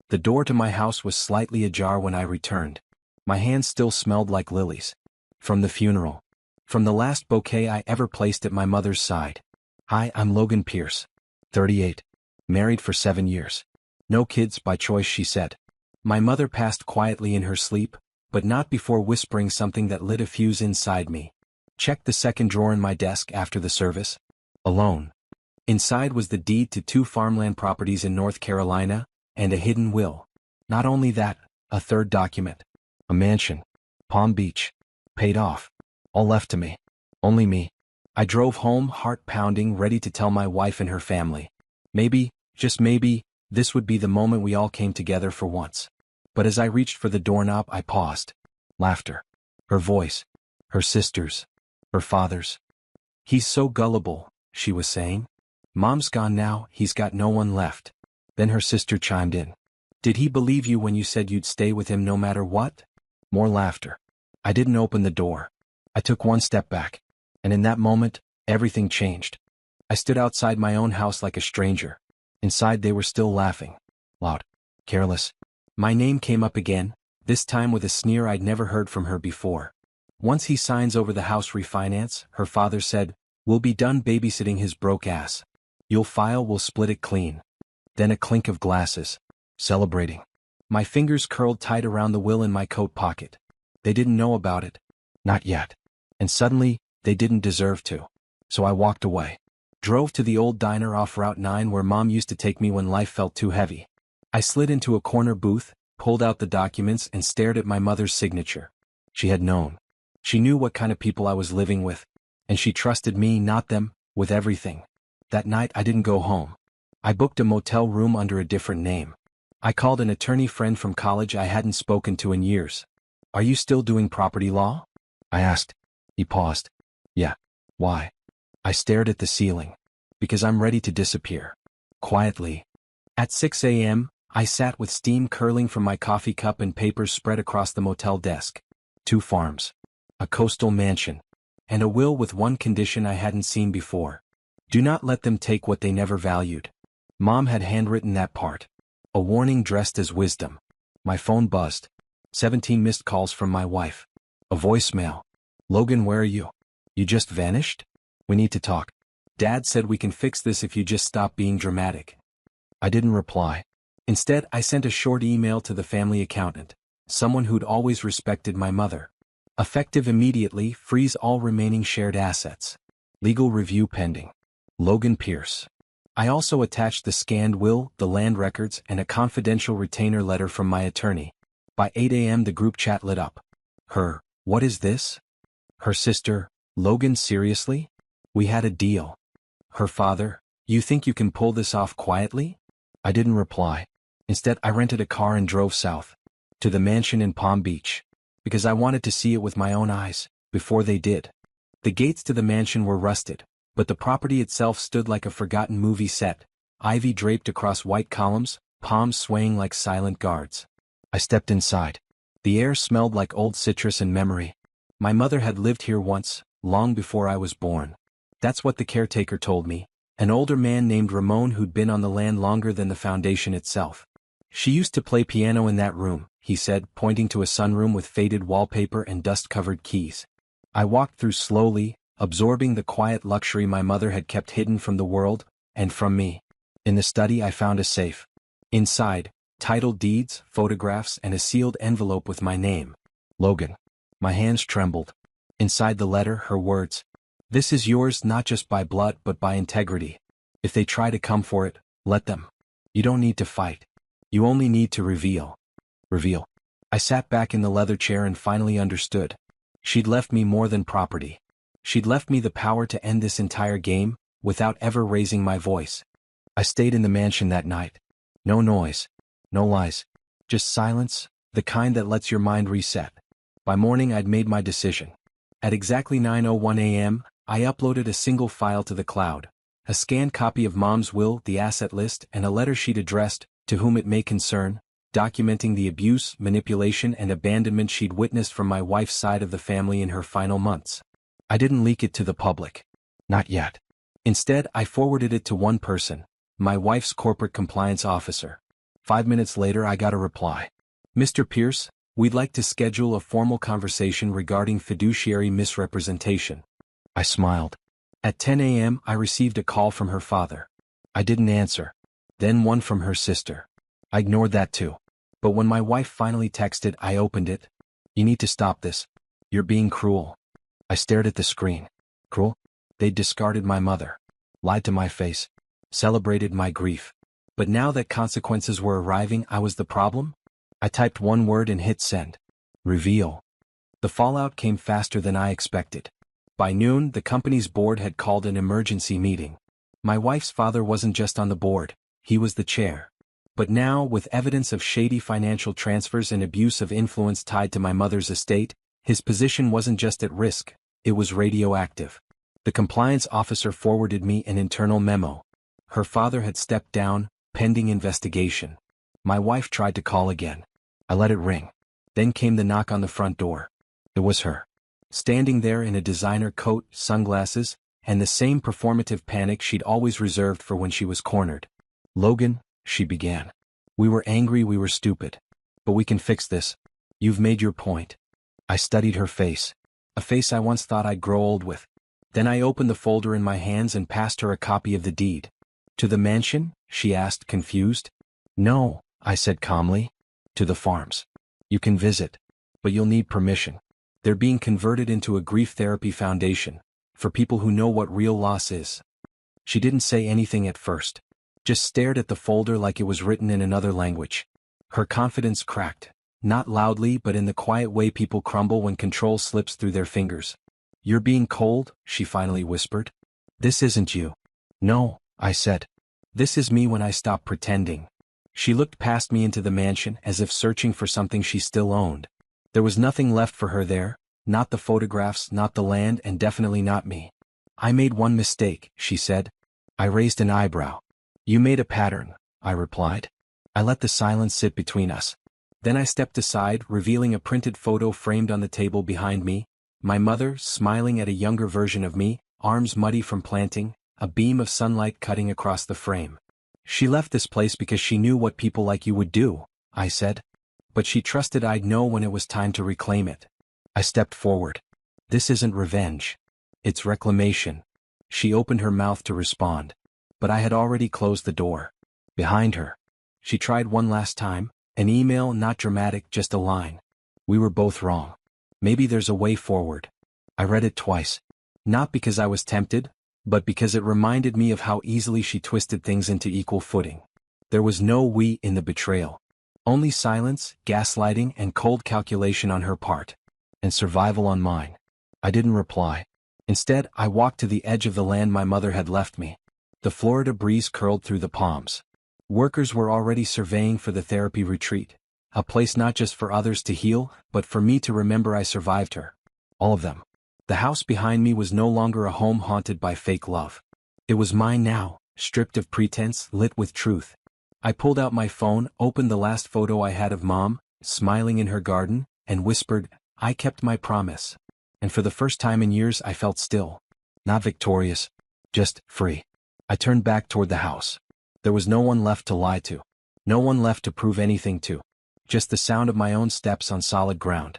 The door to my house was slightly ajar when I returned. My hands still smelled like lilies. From the funeral. From the last bouquet I ever placed at my mother's side. Hi, I'm Logan Pierce. 38. Married for 7 years. No kids by choice, she said. My mother passed quietly in her sleep, but not before whispering something that lit a fuse inside me. Checked the second drawer in my desk after the service. Alone. Inside was the deed to 2 farmland properties in North Carolina, and a hidden will. Not only that, a third document. A mansion. Palm Beach. Paid off. All left to me. Only me. I drove home, heart pounding, ready to tell my wife and her family. Maybe, just maybe, this would be the moment we all came together for once. But as I reached for the doorknob, I paused. Laughter. Her voice. Her sister's. Her father's. He's so gullible, she was saying. Mom's gone now, he's got no one left. Then her sister chimed in. Did he believe you when you said you'd stay with him no matter what? More laughter. I didn't open the door. I took one step back. And in that moment, everything changed. I stood outside my own house like a stranger. Inside they were still laughing. Loud. Careless. My name came up again, this time with a sneer I'd never heard from her before. Once he signs over the house refinance, her father said, we'll be done babysitting his broke ass. You'll file, we'll split it clean. Then a clink of glasses. Celebrating. My fingers curled tight around the will in my coat pocket. They didn't know about it. Not yet. And suddenly, they didn't deserve to. So I walked away. Drove to the old diner off Route 9 where Mom used to take me when life felt too heavy. I slid into a corner booth, pulled out the documents and stared at my mother's signature. She had known. She knew what kind of people I was living with. And she trusted me, not them, with everything. That night I didn't go home. I booked a motel room under a different name. I called an attorney friend from college I hadn't spoken to in years. Are you still doing property law? I asked. He paused. Yeah. Why? I stared at the ceiling. Because I'm ready to disappear. Quietly. At 6 a.m., I sat with steam curling from my coffee cup and papers spread across the motel desk. 2 farms. A coastal mansion. And a will with one condition I hadn't seen before. Do not let them take what they never valued. Mom had handwritten that part. A warning dressed as wisdom. My phone buzzed. 17 missed calls from my wife. A voicemail. Logan, where are you? You just vanished? We need to talk. Dad said we can fix this if you just stop being dramatic. I didn't reply. Instead, I sent a short email to the family accountant, someone who'd always respected my mother. Effective immediately, freeze all remaining shared assets. Legal review pending. Logan Pierce. I also attached the scanned will, the land records, and a confidential retainer letter from my attorney. By 8 a.m. the group chat lit up. Her, what is this? Her sister, Logan, seriously? We had a deal. Her father, you think you can pull this off quietly? I didn't reply. Instead, I rented a car and drove south. To the mansion in Palm Beach. Because I wanted to see it with my own eyes, before they did. The gates to the mansion were rusted, but the property itself stood like a forgotten movie set, ivy draped across white columns, palms swaying like silent guards. I stepped inside. The air smelled like old citrus and memory. My mother had lived here once, long before I was born. That's what the caretaker told me, an older man named Ramon who'd been on the land longer than the foundation itself. She used to play piano in that room, he said, pointing to a sunroom with faded wallpaper and dust-covered keys. I walked through slowly, absorbing the quiet luxury my mother had kept hidden from the world, and from me. In the study I found a safe. Inside, title deeds, photographs, and a sealed envelope with my name. Logan. My hands trembled. Inside the letter, her words. This is yours not just by blood but by integrity. If they try to come for it, let them. You don't need to fight. You only need to reveal. Reveal. I sat back in the leather chair and finally understood. She'd left me more than property. She'd left me the power to end this entire game, without ever raising my voice. I stayed in the mansion that night. No noise. No lies. Just silence, the kind that lets your mind reset. By morning I'd made my decision. At exactly 9:01 a.m., I uploaded a single file to the cloud. A scanned copy of Mom's will, the asset list, and a letter she'd addressed, to whom it may concern, documenting the abuse, manipulation, and abandonment she'd witnessed from my wife's side of the family in her final months. I didn't leak it to the public. Not yet. Instead, I forwarded it to one person, my wife's corporate compliance officer. 5 minutes later I got a reply. Mr. Pierce, we'd like to schedule a formal conversation regarding fiduciary misrepresentation. I smiled. At 10 a.m. I received a call from her father. I didn't answer. Then one from her sister. I ignored that too. But when my wife finally texted, I opened it. You need to stop this. You're being cruel. I stared at the screen. Cruel? They'd discarded my mother. Lied to my face. Celebrated my grief. But now that consequences were arriving, I was the problem? I typed one word and hit send. Reveal. The fallout came faster than I expected. By noon, the company's board had called an emergency meeting. My wife's father wasn't just on the board, he was the chair. But now, with evidence of shady financial transfers and abuse of influence tied to my mother's estate, his position wasn't just at risk, it was radioactive. The compliance officer forwarded me an internal memo. Her father had stepped down, pending investigation. My wife tried to call again. I let it ring. Then came the knock on the front door. It was her. Standing there in a designer coat, sunglasses, and the same performative panic she'd always reserved for when she was cornered. Logan, she began. We were angry, we were stupid. But we can fix this. You've made your point. I studied her face. A face I once thought I'd grow old with. Then I opened the folder in my hands and passed her a copy of the deed. To the mansion? She asked, confused. No, I said calmly. To the farms. You can visit. But you'll need permission. They're being converted into a grief therapy foundation, for people who know what real loss is. She didn't say anything at first. Just stared at the folder like it was written in another language. Her confidence cracked, not loudly but in the quiet way people crumble when control slips through their fingers. You're being cold, she finally whispered. This isn't you. No, I said. This is me when I stop pretending. She looked past me into the mansion as if searching for something she still owned. There was nothing left for her there, not the photographs, not the land, and definitely not me. I made one mistake, she said. I raised an eyebrow. You made a pattern, I replied. I let the silence sit between us. Then I stepped aside, revealing a printed photo framed on the table behind me, my mother smiling at a younger version of me, arms muddy from planting, a beam of sunlight cutting across the frame. She left this place because she knew what people like you would do, I said. But she trusted I'd know when it was time to reclaim it. I stepped forward. This isn't revenge. It's reclamation. She opened her mouth to respond. But I had already closed the door. Behind her. She tried one last time, an email, not dramatic, just a line. We were both wrong. Maybe there's a way forward. I read it twice. Not because I was tempted, but because it reminded me of how easily she twisted things into equal footing. There was no we in the betrayal. Only silence, gaslighting, and cold calculation on her part. And survival on mine. I didn't reply. Instead, I walked to the edge of the land my mother had left me. The Florida breeze curled through the palms. Workers were already surveying for the therapy retreat. A place not just for others to heal, but for me to remember I survived her. All of them. The house behind me was no longer a home haunted by fake love. It was mine now, stripped of pretense, lit with truth. I pulled out my phone, opened the last photo I had of Mom, smiling in her garden, and whispered, I kept my promise. And for the first time in years I felt still. Not victorious. Just free. I turned back toward the house. There was no one left to lie to. No one left to prove anything to. Just the sound of my own steps on solid ground.